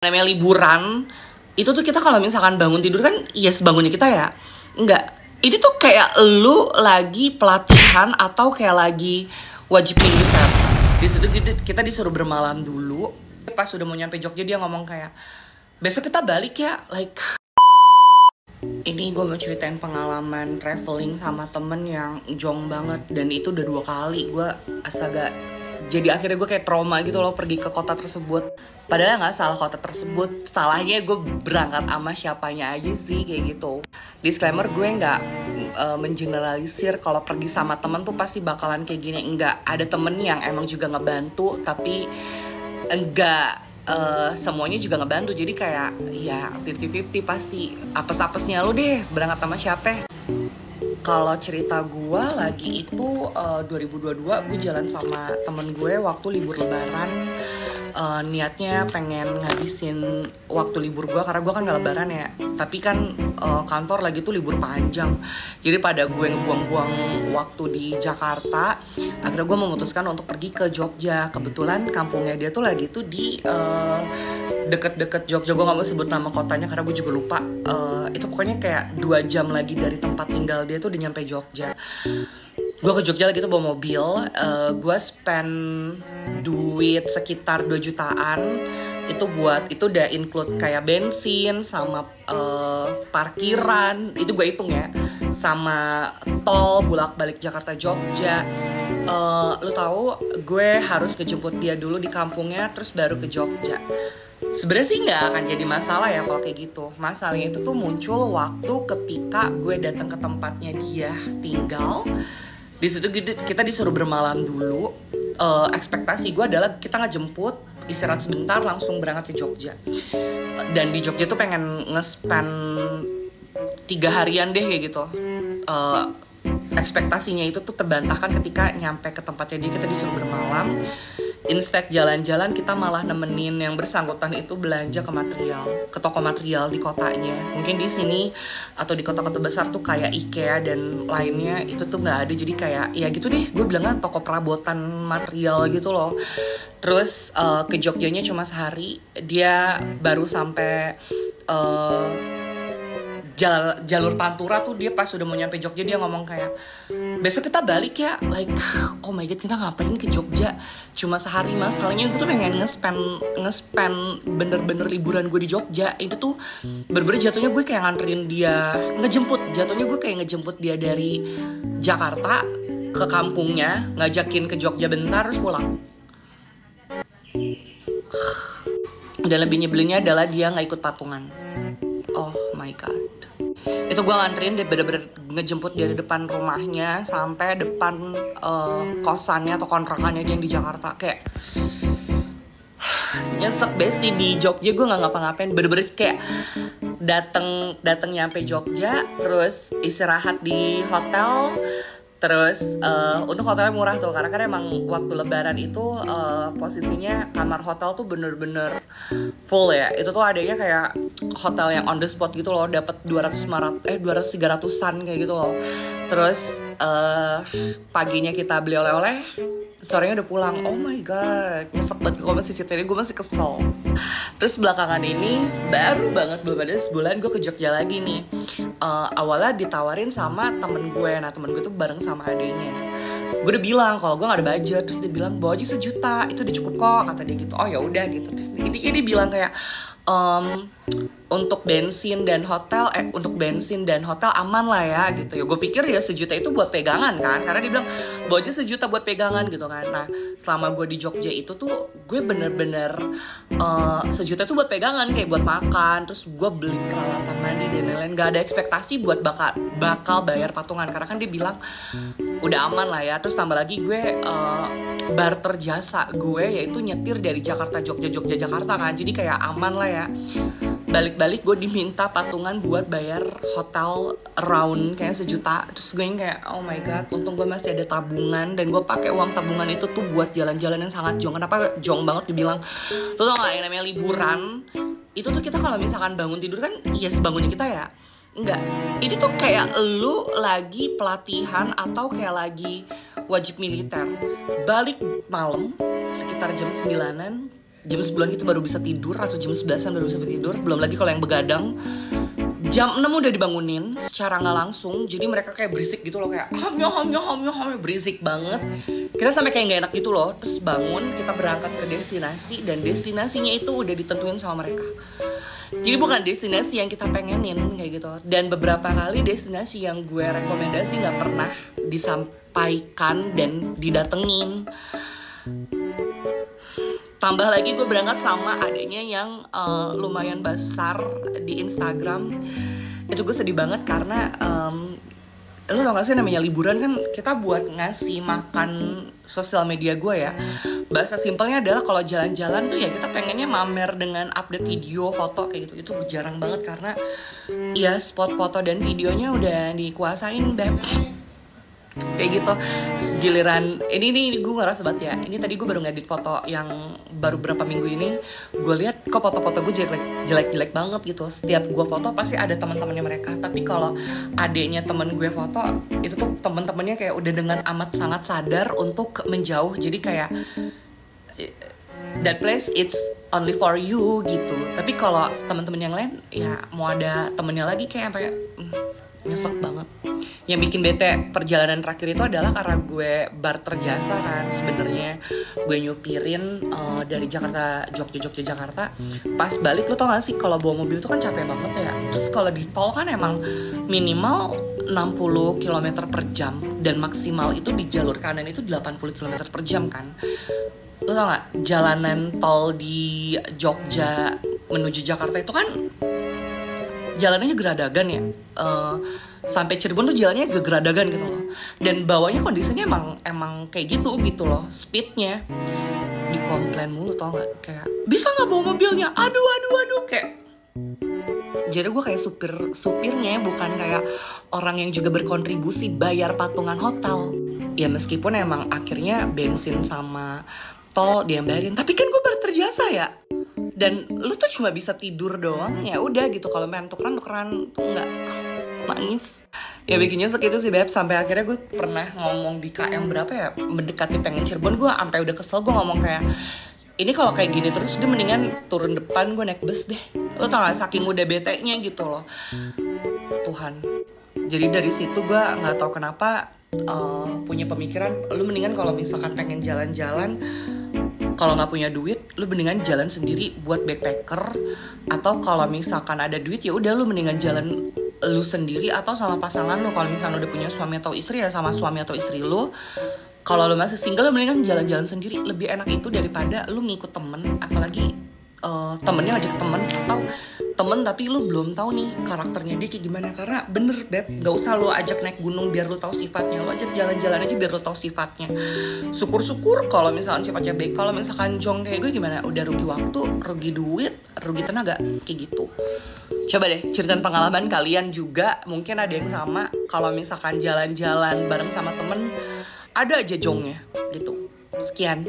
Namanya liburan itu tuh kita kalau misalkan bangun tidur kan yes bangunnya kita ya enggak, ini tuh kayak lu lagi pelatihan atau kayak lagi wajib militer. Di situ kita disuruh bermalam dulu. Pas sudah mau nyampe Jogja dia ngomong kayak besok kita balik ya, like ini gue mau ceritain pengalaman traveling sama temen yang jong banget. Dan itu udah 2 kali gue astaga. Jadi akhirnya gue kayak trauma gitu loh pergi ke kota tersebut. Padahal nggak salah kota tersebut, salahnya gue berangkat sama siapanya aja sih kayak gitu. Disclaimer, gue nggak mengeneralisir kalau pergi sama temen tuh pasti bakalan kayak gini. Enggak, ada temen yang emang juga ngebantu, tapi enggak semuanya juga ngebantu. Jadi kayak ya 50-50 pasti. Apes-apesnya lu deh berangkat sama siapa. Kalau cerita gue lagi itu 2022 gue jalan sama temen gue waktu libur lebaran. Niatnya pengen ngabisin waktu libur gue karena gue kan gak lebaran ya. Tapi kan kantor lagi tuh libur panjang. Jadi pada gue ngebuang-buang waktu di Jakarta, akhirnya gue memutuskan untuk pergi ke Jogja. Kebetulan kampungnya dia tuh lagi tuh di deket-deket Jogja. Gue gak mau sebut nama kotanya karena gue juga lupa. Itu pokoknya kayak 2 jam lagi dari tempat tinggal dia tuh udah nyampe Jogja. Gue ke Jogja lagi tuh bawa mobil. Gue spend duit sekitar 2 jutaan. Itu udah include kayak bensin sama parkiran. Itu gue hitung ya. Sama tol bolak-balik Jakarta Jogja. Lu tahu gue harus ngejemput dia dulu di kampungnya terus baru ke Jogja. Sebenarnya sih nggak akan jadi masalah ya kalau kayak gitu. Masalahnya itu tuh muncul waktu ketika gue datang ke tempatnya dia tinggal. Di situ kita disuruh bermalam dulu. Ekspektasi gue adalah kita ngejemput, istirahat sebentar, langsung berangkat ke Jogja. Dan di Jogja tuh pengen nge-spend 3 harian deh kayak gitu. Ekspektasinya itu tuh terbantahkan ketika nyampe ke tempatnya dia, kita disuruh bermalam. Instead jalan-jalan, kita malah nemenin yang bersangkutan itu belanja ke toko material di kotanya. Mungkin di sini atau di kota-kota besar tuh kayak IKEA dan lainnya itu tuh nggak ada. Jadi kayak ya gitu deh, gue bilangnya toko perabotan material gitu loh. Terus ke Jogjanya cuma sehari. Dia baru sampai jalur Pantura tuh, dia pas udah mau nyampe Jogja dia ngomong kayak besok kita balik ya, like oh my god, kita ngapain ke Jogja cuma sehari. Masalahnya gue tuh pengen nge-spend bener-bener liburan gue di Jogja. Itu tuh bener-bener jatuhnya gue kayak nganterin dia, jatuhnya gue kayak ngejemput dia dari Jakarta ke kampungnya, ngajakin ke Jogja bentar terus pulang. Dan lebih nyebelinnya adalah dia gak ikut patungan. Oh my god. Itu gue nganterin dia bener-bener ngejemput dari depan rumahnya sampai depan kosannya atau kontrakannya dia yang di Jakarta. Kayak nyesek besti. Di Jogja gue gak ngapa-ngapain, bener-bener kayak dateng nyampe Jogja, terus istirahat di hotel. Terus untuk hotelnya murah tuh, karena kan emang waktu lebaran itu posisinya kamar hotel tuh bener-bener full ya. Itu tuh adanya kayak hotel yang on the spot gitu loh, dapat 200-300an kayak gitu loh. Terus paginya kita beli oleh-oleh, sorenya udah pulang. Oh my god, nyesek banget. Gue masih ceritain, gue masih kesel. Terus belakangan ini baru banget, belum ada sebulan gue ke Jogja lagi nih. Awalnya ditawarin sama temen gue. Nah temen gue tuh bareng sama adenya. Gue udah bilang kalau gue gak ada budget. Terus dia bilang bawa aja 1 juta, itu udah cukup kok, kata dia gitu. Oh ya udah gitu. Terus dia bilang kayak untuk bensin dan hotel aman lah ya gitu ya. Gue pikir ya 1 juta itu buat pegangan kan, karena dia bilang bawa aja 1 juta buat pegangan gitu kan. Nah selama gue di Jogja itu tuh gue bener-bener 1 juta itu buat pegangan, kayak buat makan. Terus gue beli peralatan mandi dan lain-lain. Gak ada ekspektasi buat bakal bayar patungan, karena kan dia bilang udah aman lah ya. Terus tambah lagi gue barter jasa gue, yaitu nyetir dari Jakarta Jogja Jakarta kan. Jadi kayak aman lah ya. Balik-balik gue diminta patungan buat bayar hotel around kayak 1 juta. Terus gue kayak oh my god, untung gue masih ada tabungan. Dan gue pakai uang tabungan itu tuh buat jalan-jalan yang sangat jong. Kenapa jong banget dibilang? Lo tau gak yang namanya liburan itu tuh kita kalau misalkan bangun tidur kan yes bangunnya kita ya. Enggak, ini tuh kayak lu lagi pelatihan atau kayak lagi wajib militer. Balik malam sekitar jam 9-an, jam 9 gitu baru bisa tidur, atau jam 11-an baru bisa tidur. Belum lagi kalau yang begadang jam 6 udah dibangunin secara nggak langsung. Jadi mereka kayak berisik gitu loh, kayak hamnya berisik banget. Kita sampai kayak nggak enak gitu loh. Terus bangun, kita berangkat ke destinasi, dan destinasinya itu udah ditentuin sama mereka. Jadi bukan destinasi yang kita pengenin kayak gitu. Dan beberapa kali destinasi yang gue rekomendasi nggak pernah disampaikan dan didatengin. Tambah lagi gue berangkat sama adanya yang lumayan besar di Instagram. Itu gue sedih banget karena lu tau gak sih, namanya liburan kan kita buat ngasih makan sosial media gue ya. Bahasa simpelnya adalah kalau jalan-jalan tuh ya kita pengennya mamer dengan update video, foto kayak gitu. Itu jarang banget karena ya spot foto dan videonya udah dikuasain Beb. Kayak gitu. Giliran ini gue ngerasa banget ya. Ini tadi gue baru ngedit foto yang baru berapa minggu ini. Gue lihat kok foto-foto gue jelek banget gitu. Setiap gue foto pasti ada teman-temannya mereka. Tapi kalau adeknya temen gue foto, itu tuh temen-temennya kayak udah dengan amat sangat sadar untuk menjauh. Jadi kayak that place it's only for you gitu. Tapi kalau teman-teman yang lain ya mau ada temennya lagi kayak sampai nyesek banget. Yang bikin bete perjalanan terakhir itu adalah karena gue barter jasa kan. Sebenarnya gue nyupirin dari Jakarta Jogja Jakarta. Pas balik lu tau gak sih kalau bawa mobil itu kan capek banget ya. Terus kalau di tol kan emang minimal 60 km per jam dan maksimal itu di jalur kanan itu 80 km per jam kan. Lu tau gak, jalanan tol di Jogja menuju Jakarta itu kan jalannya geradagan ya. Sampai Cirebon tuh jalannya geradagan gitu loh. Dan bawahnya kondisinya emang kayak gitu loh. Speednya dikomplain mulu tau gak. Kayak bisa gak bawa mobilnya? Aduh kayak. Jadi gue kayak supirnya, bukan kayak orang yang juga berkontribusi bayar patungan hotel. Ya meskipun emang akhirnya bensin sama tol dia bayarin, tapi kan gue berterjasa ya. Dan lu tuh cuma bisa tidur doang, ya udah gitu. Kalau main tukeran tuh enggak, nangis. Ya bikinnya segitu sih Beb. Sampai akhirnya gue pernah ngomong di KM berapa ya, mendekati pengen Cirebon, gue sampai udah kesel. Gue ngomong kayak, ini kalau kayak gini terus udah mendingan turun depan gue naik bus deh. Lo tau gak, saking udah bete-nya gitu loh. Tuhan. Jadi dari situ gue nggak tahu kenapa punya pemikiran, lu mendingan kalau misalkan pengen jalan-jalan, kalau nggak punya duit, lu mendingan jalan sendiri buat backpacker. Atau kalau misalkan ada duit ya udah lu mendingan jalan lu sendiri atau sama pasangan lu. Kalau misalkan udah punya suami atau istri ya sama suami atau istri lu. Kalau lu masih single, lu mendingan jalan-jalan sendiri. Lebih enak itu daripada lu ngikut temen, apalagi temennya ngajak temen, atau temen tapi lu belum tahu nih karakternya dia kayak gimana. Karena bener Beb, gak usah lu ajak naik gunung biar lu tahu sifatnya, lu ajak jalan-jalan aja biar lu tahu sifatnya. Syukur-syukur kalau misalkan sifatnya baik. Kalau misalkan jong kayak gue gimana, udah rugi waktu, rugi duit, rugi tenaga, kayak gitu. Coba deh ceritain pengalaman kalian juga, mungkin ada yang sama. Kalau misalkan jalan-jalan bareng sama temen ada aja jongnya gitu. Sekian.